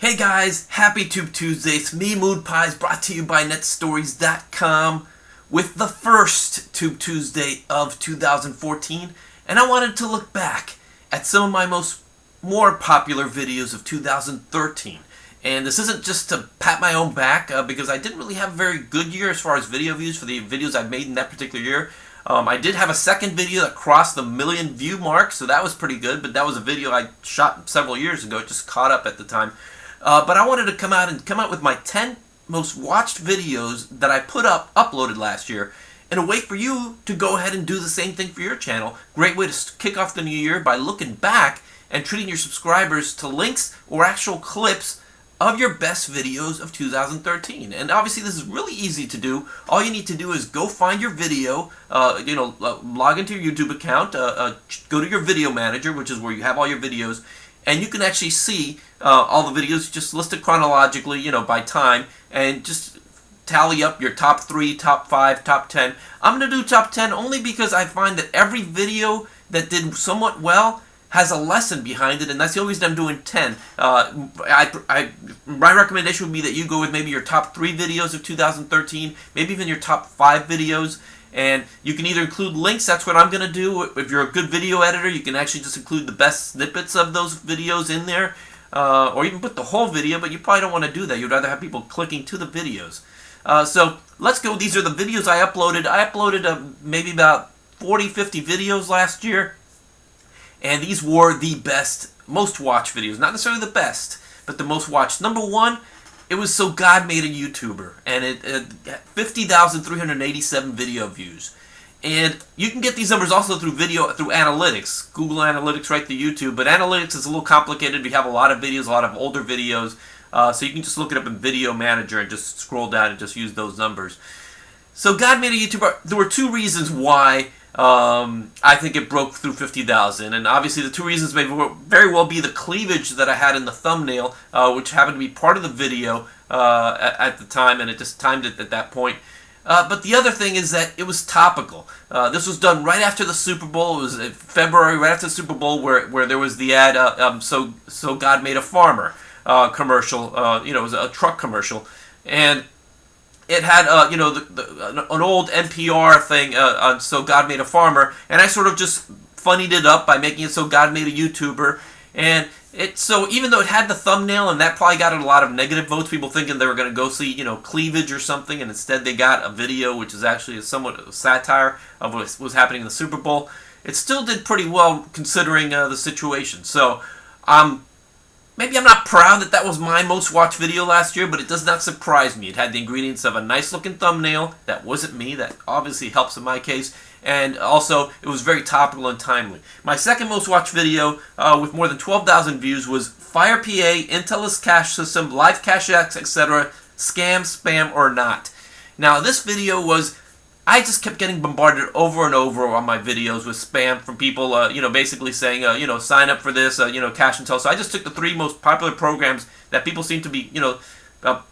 Hey guys, happy Tube Tuesday. It's me, Mood Pies, brought to you by netstories.com with the first Tube Tuesday of 2014. And I wanted to look back at some of my more popular videos of 2013. And this isn't just to pat my own back, because I didn't really have a very good year as far as video views for the videos I've made in that particular year. I did have a second video that crossed the million view mark, so that was pretty good, but that was a video I shot several years ago. It just caught up at the time. But I wanted to come out with my 10 most watched videos that I uploaded last year, in a way for you to go ahead and do the same thing for your channel. Great way to kick off the new year by looking back and treating your subscribers to links or actual clips of your best videos of 2013. And obviously this is really easy to do. All you need to do is go find your video, log into your YouTube account, go to your video manager, which is where you have all your videos, and you can actually see all the videos just listed chronologically, by time, and just tally up your top 3, top 5, top 10. I'm going to do top 10 only because I find that every video that did somewhat well has a lesson behind it, and that's the only reason I'm doing 10. My recommendation would be that you go with maybe your top 3 videos of 2013, maybe even your top 5 videos, and you can either include links. That's what I'm going to do. If you're a good video editor, you can actually just include the best snippets of those videos in there, or even put the whole video, but you probably don't want to do that. You'd rather have people clicking to the videos. So let's go. These are the videos I uploaded. I uploaded maybe about 40, 50 videos last year. And these were the best, most watched videos. Not necessarily the best, but the most watched. Number 1, it was So God Made a YouTuber. And it had 50,387 video views. And you can get these numbers also through analytics. Google Analytics right to YouTube. But analytics is a little complicated. We have a lot of videos, a lot of older videos. So you can just look it up in Video Manager and just scroll down and just use those numbers. So God Made a YouTuber. There were 2 reasons why I think it broke through 50,000, and obviously the 2 reasons may very well be the cleavage that I had in the thumbnail, which happened to be part of the video at the time, and it just timed it at that point. But the other thing is that it was topical. This was done right after the Super Bowl. It was in February, right after the Super Bowl, where there was the ad, So God Made a Farmer commercial. It was a truck commercial, and it had, an old NPR thing on So God Made a Farmer, and I sort of just funnied it up by making it So God Made a YouTuber. And so even though it had the thumbnail, and that probably got a lot of negative votes, people thinking they were going to go see, cleavage or something, and instead they got a video which is actually somewhat satire of what was happening in the Super Bowl, it still did pretty well considering the situation. So, maybe I'm not proud that was my most watched video last year, but it does not surprise me. It had the ingredients of a nice looking thumbnail. That wasn't me. That obviously helps in my case. And also, it was very topical and timely. My second most watched video with more than 12,000 views was Fire PA, Intel's Cash System, Live Cash X, etc. Scam, Spam, or Not. Now, this video was... I just kept getting bombarded over and over on my videos with spam from people, basically saying, sign up for this, Cash and Tell. So I just took the 3 most popular programs that people seem to be,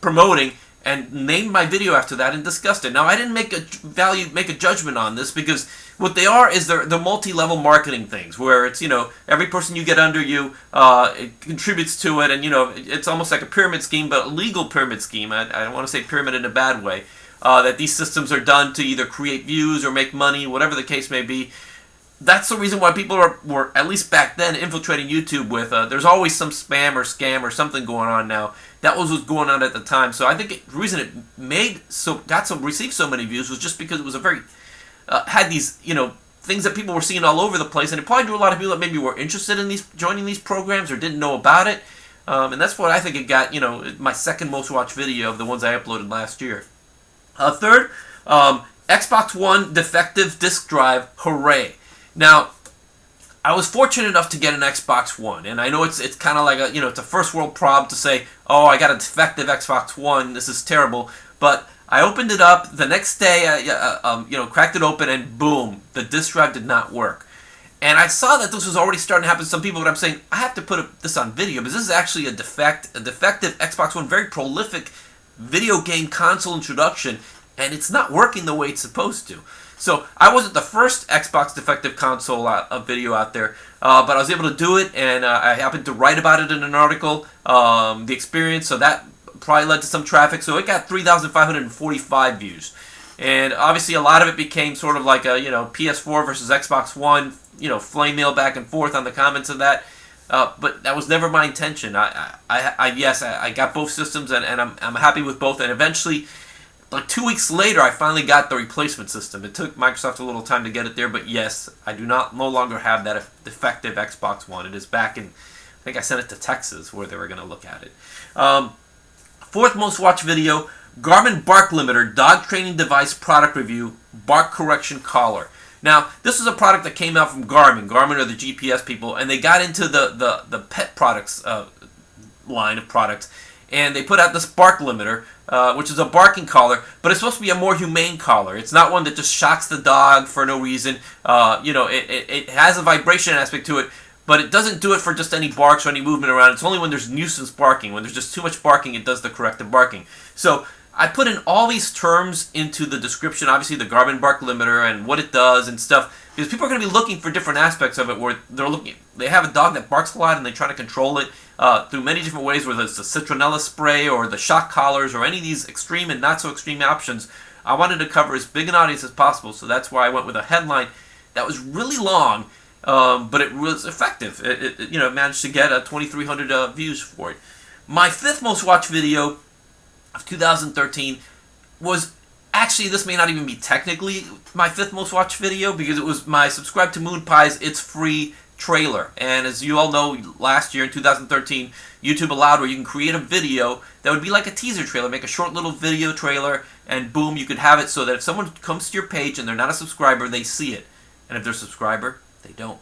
promoting, and named my video after that and discussed it. Now, I didn't make a judgment on this, because what they are is they're multi-level marketing things, where it's, every person you get under you it contributes to it, and, it's almost like a pyramid scheme, but a legal pyramid scheme. I don't want to say pyramid in a bad way. That these systems are done to either create views or make money, whatever the case may be. That's the reason why people were, at least back then, infiltrating YouTube with, there's always some spam or scam or something going on now. That was what was going on at the time. So I think the reason it received so many views was just because it was a very, had these, things that people were seeing all over the place, and it probably drew a lot of people that maybe were interested in joining these programs or didn't know about it. And that's what I think it got, my second most watched video of the ones I uploaded last year. Third, Xbox One defective disk drive, hooray. Now, I was fortunate enough to get an Xbox One, and I know it's kind of like it's a first world problem to say, oh, I got a defective Xbox One, this is terrible, but I opened it up, the next day, cracked it open, and boom, the disk drive did not work. And I saw that this was already starting to happen to some people, but I'm saying, I have to put this on video, because this is actually a defective Xbox One, very prolific video game console introduction, and it's not working the way it's supposed to. So I wasn't the first Xbox defective console video out there, but I was able to do it, and I happened to write about it in an article, the experience, so that probably led to some traffic. So it got 3,545 views. And obviously a lot of it became sort of like a, PS4 versus Xbox One, flame mail back and forth on the comments of that. But that was never my intention. Yes, I got both systems, and I'm happy with both. And eventually, like 2 weeks later, I finally got the replacement system. It took Microsoft a little time to get it there, but yes, I do no longer have that defective Xbox One. It is back in, I think I sent it to Texas where they were going to look at it. Fourth most watched video, Garmin Bark Limiter Dog Training Device Product Review, Bark Correction Collar. Now, this is a product that came out from Garmin. Garmin are the GPS people, and they got into the pet products line of products, and they put out this bark limiter, which is a barking collar, but it's supposed to be a more humane collar. It's not one that just shocks the dog for no reason. It has a vibration aspect to it, but it doesn't do it for just any barks or any movement around. It's only when there's nuisance barking. When there's just too much barking, it does the corrective barking. So I put in all these terms into the description, obviously the Garmin Bark Limiter and what it does and stuff, because people are going to be looking for different aspects of it where they have a dog that barks a lot and they try to control it through many different ways, whether it's the citronella spray or the shock collars or any of these extreme and not so extreme options. I wanted to cover as big an audience as possible, so that's why I went with a headline that was really long, but it was effective. It managed to get 2,300 views for it. My fifth most watched video of 2013 was actually, this may not even be technically my fifth most watched video, because it was my Subscribe to Moon Pies It's Free trailer. And as you all know, last year in 2013, YouTube allowed where you can create a video that would be like a teaser trailer, make a short little video trailer, and boom, you could have it so that if someone comes to your page and they're not a subscriber, they see it. And if they're a subscriber, they don't.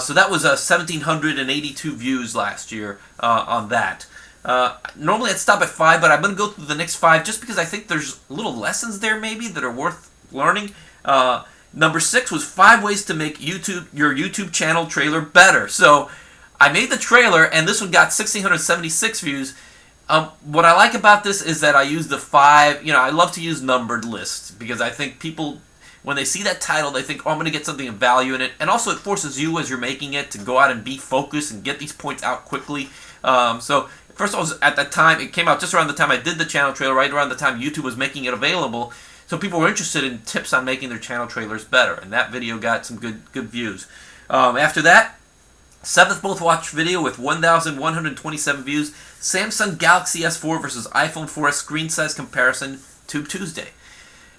So that was 1,782 views last year on that. Normally I'd stop at 5, but I'm going to go through the next 5 just because I think there's little lessons there maybe that are worth learning. Number 6 was 5 ways to make your YouTube channel trailer better. So I made the trailer, and this one got 1,676 views. What I like about this is that I use the 5, I love to use numbered lists, because I think people, when they see that title, they think, oh, I'm going to get something of value in it. And also it forces you, as you're making it, to go out and be focused and get these points out quickly. So first of all, at that time, it came out just around the time I did the channel trailer, right around the time YouTube was making it available. So people were interested in tips on making their channel trailers better, and that video got some good views. After that, 7th most watched video with 1,127 views, Samsung Galaxy S4 versus iPhone 4S screen size comparison, Tube Tuesday.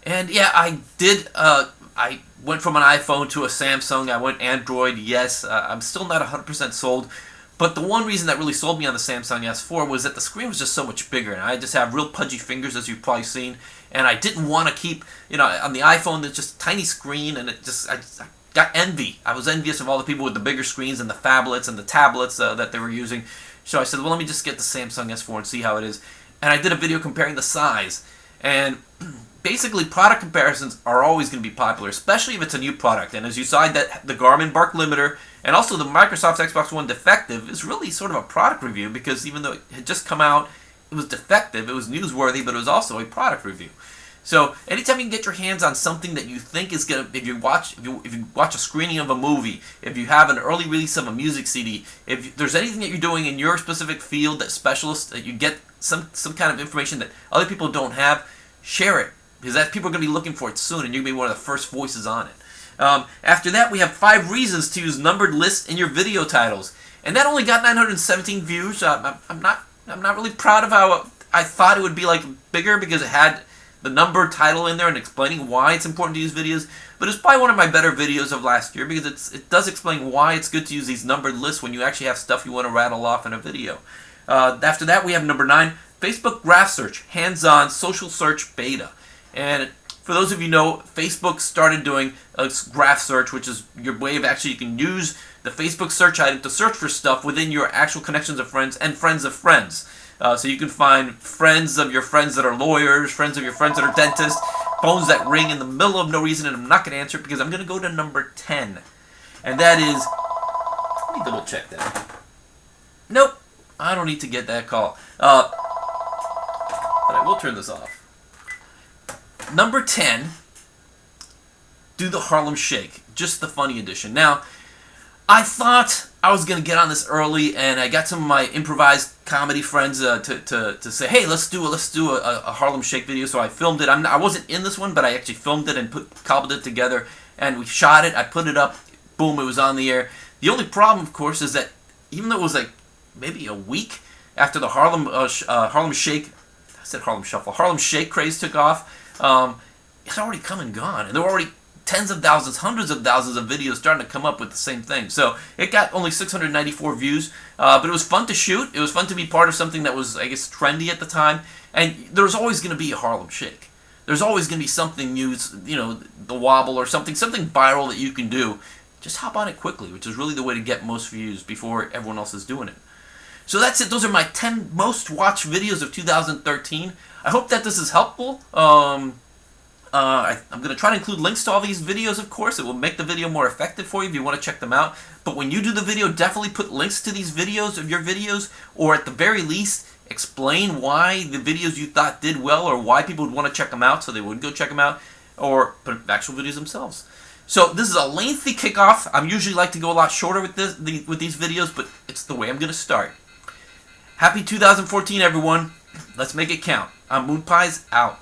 And yeah, I did, I went from an iPhone to a Samsung, I went Android, yes, I'm still not 100% sold. But the one reason that really sold me on the Samsung S4 was that the screen was just so much bigger, and I just have real pudgy fingers, as you've probably seen, and I didn't want to keep, on the iPhone, it's just a tiny screen, and I got envy. I was envious of all the people with the bigger screens and the phablets and the tablets that they were using. So I said, well, let me just get the Samsung S4 and see how it is. And I did a video comparing the size, and basically, product comparisons are always going to be popular, especially if it's a new product. And as you saw, that the Garmin Bark Limiter and also the Microsoft Xbox One defective is really sort of a product review, because even though it had just come out, it was defective, it was newsworthy, but it was also a product review. So anytime you can get your hands on something that you think is gonna, if you watch a screening of a movie, if you have an early release of a music CD, if there's anything that you're doing in your specific field that specialist, that you get some kind of information that other people don't have, share it, because people are going to be looking for it soon, and you're going to be one of the first voices on it. After that, we have 5 reasons to use numbered lists in your video titles, and that only got 917 views. I'm not really proud of how I thought it would be like bigger, because it had the number title in there and explaining why it's important to use videos. But it's probably one of my better videos of last year, because it does explain why it's good to use these numbered lists when you actually have stuff you want to rattle off in a video. After that, we have number 9, Facebook Graph Search, hands-on social search beta. And for those of you who know, Facebook started doing a graph search, which is your way of actually, you can use the Facebook search item to search for stuff within your actual connections of friends and friends of friends. So you can find friends of your friends that are lawyers, friends of your friends that are dentists, phones that ring in the middle of no reason, and I'm not going to answer it because I'm going to go to number 10. And that is, let me double check that. Nope, I don't need to get that call. But I will turn this off. Number 10 do the Harlem Shake, just the funny edition. Now, I thought I was going to get on this early, and I got some of my improvised comedy friends to say, hey, let's do a Harlem Shake video. So I filmed it. I wasn't in this one, but I actually filmed it and cobbled it together, and we shot it. I put it up. Boom, it was on the air. The only problem, of course, is that even though it was like maybe a week after the Harlem Shake, I said Harlem Shuffle, Harlem Shake craze took off, it's already come and gone, and there were already tens of thousands, hundreds of thousands of videos starting to come up with the same thing. So it got only 694 views, but it was fun to shoot. It was fun to be part of something that was, I guess, trendy at the time. And there's always going to be a Harlem Shake. There's always going to be something new, you know, the wobble or something viral that you can do. Just hop on it quickly, which is really the way to get most views before everyone else is doing it. So that's it. Those are my 10 most watched videos of 2013. I hope that this is helpful. I'm going to try to include links to all these videos, of course. It will make the video more effective for you if you want to check them out. But when you do the video, definitely put links to these videos of your videos, or at the very least, explain why the videos you thought did well, or why people would want to check them out so they would go check them out, or put actual videos themselves. So this is a lengthy kickoff. I usually like to go a lot shorter with these videos, but it's the way I'm going to start. Happy 2014, everyone. Let's make it count. I'm Mood Pies, out.